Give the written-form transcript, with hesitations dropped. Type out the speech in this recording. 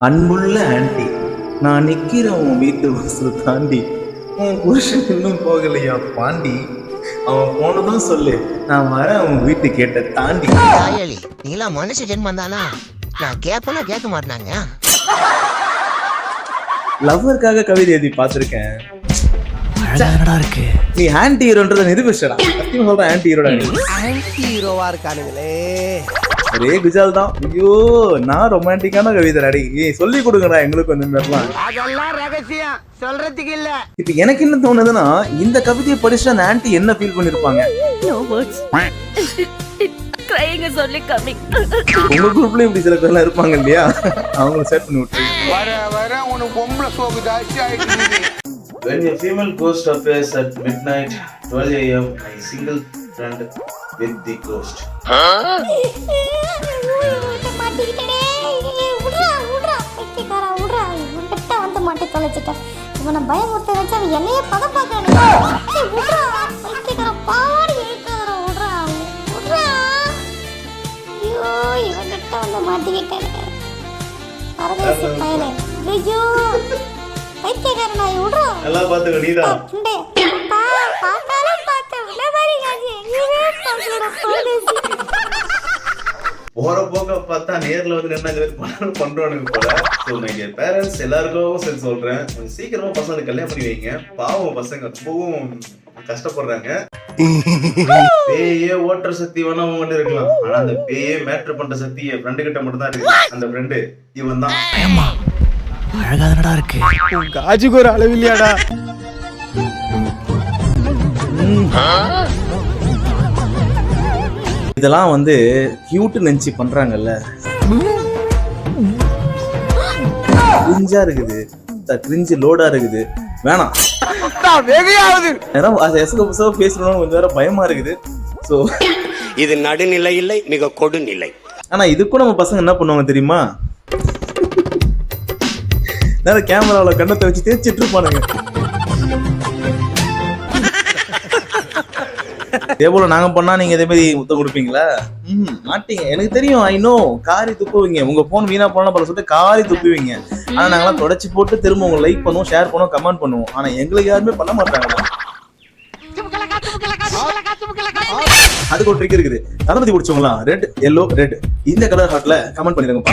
அன்புள்ள ஆன்ட்டி, நான் நிக்கிறேன் உன் வீட்டு வாசல் தாண்டி. உன் புருஷன் இன்னும் போகலையா பாண்டி? அவன் போனதும் சொல்லு, நான் வரேன் உன் வீட்டு கேட்ட தாண்டி. தாயலி நீங்களா மனுஷ ஜென்மம் தானா? நான் கேட்பனா கேட்க மாட்டாங்க. லவ்வருக்காக கவிதை எழுதி பார்த்திருக்கேன். இருக்கு நீ ஆன்டி ஹீரோன்றத நிரூபிச்சடா. சத்தியமா சொல்றேன், ஆன்டி ஹீரோடா நீ. ஆன்டி ஹீரோவா இருக்கானுங்களே. ஒரே குஜால் தான். ஐயோ, நான் ரொமான்டிக்கான கவிதை அடி. சொல்லி கொடுங்கடா எங்களுக்கு கொஞ்சம் பேர்லாம். அதெல்லாம் ரகசியம் சொல்றதுக்கு இல்ல. இப்ப எனக்கு என்ன தோணுதுன்னா, இந்த கவிதையை படிச்சு அந்த ஆன்டி என்ன ஃபீல் பண்ணிருப்பாங்க? No words. Crying is only coming. உங்க குரூப்லயும் இப்படி சில பேர்லாம் இருப்பாங்க இல்லையா? அவங்கள செட் பண்ணி விட்டு. வர வர உனக்கு பொம்பளை சோக்கு ஜாஸ்தி ஆயிடுச்சு. When a female ghost appears at midnight, 12 a.m., my single friend with the ghost. இவனை பயமுறுத்த வச்சு அவன் என்னையே பதம் பார்க்கறான். பாவாடி இருக்காதரா விடுறா விடுறா. ஐயோ இவன்கிட்ட வந்து மாட்டிக்கிட்டேன். பரதேசி பயலே. ஐயோ பைத்தியக்காரனா விடுறா. எல்லாம் பாத்துக்க நீதான். பார்த்தாலும் பார்த்தேன் உள்ள மாதிரி காஜி எங்கேயுமே பார்க்கலடா பரதேசி. போற போக்க பார்த்தா நேர்ல வந்து என்ன பண்றானுங்க போல. ஸோ மை பேரண்ட்ஸ் எல்லாருக்கும் சரி சொல்றேன், கொஞ்சம் சீக்கிரமா பசங்களுக்கு கல்யாணம் பண்ணி வைங்க. பாவம் பசங்க ரொம்பவும் கஷ்டப்படுறாங்க. பேயே ஓட்டுற சக்தி வேணா உங்ககிட்ட இருக்கலாம், ஆனா அந்த பேயே மேட்ரு பண்ற சக்தி என் ஃப்ரெண்டு கிட்ட மட்டும் தான் இருக்கு. அந்த ஃப்ரெண்டு இவன் தான். அழகாதனடா இருக்கு. காஜுக்கு ஒரு அளவு இல்லையாடா. இதெல்லாம் வந்து கியூட் நினைச்சு பண்றாங்கல்ல, கிரிஞ்சா இருக்குது, கிரிஞ்சு லோடா இருக்குது. வேணாம், பேசணும் கொஞ்சம் வேற பயமா இருக்குது. சோ இது நடுநிலை இல்லை, மிக கொடுநிலை. ஆனா இதுக்கும் நம்ம பசங்க என்ன பண்ணுவாங்க தெரியுமா? நேர கேமராவில் கண்ணத்தை வச்சு தேய்ச்சிட்டு இருப்பானுங்க. இதே போல நாங்க பண்ணா நீங்க இதே மாதிரி முத்தம் கொடுப்பீங்களா? மாட்டீங்க, எனக்கு தெரியும். ஐ நோ, காரி துப்புவீங்க. உங்க போன் வீணா போனா பல சொல்லிட்டு காரி துப்புவீங்க. ஆனா நாங்களாம் தொடச்சு போட்டு திரும்ப உங்க லைக் பண்ணுவோம், ஷேர் பண்ணுவோம், கமெண்ட் பண்ணுவோம். ஆனா எங்களுக்கு யாருமே பண்ண மாட்டாங்க. அதுக்கு ஒரு ட்ரிக் இருக்குது. தளபதி பிடிச்சவங்களாம் ரெட் எல்லோ ரெட் இந்த கலர் ஹார்ட்ல கமெண்ட் பண்ணிருங்க.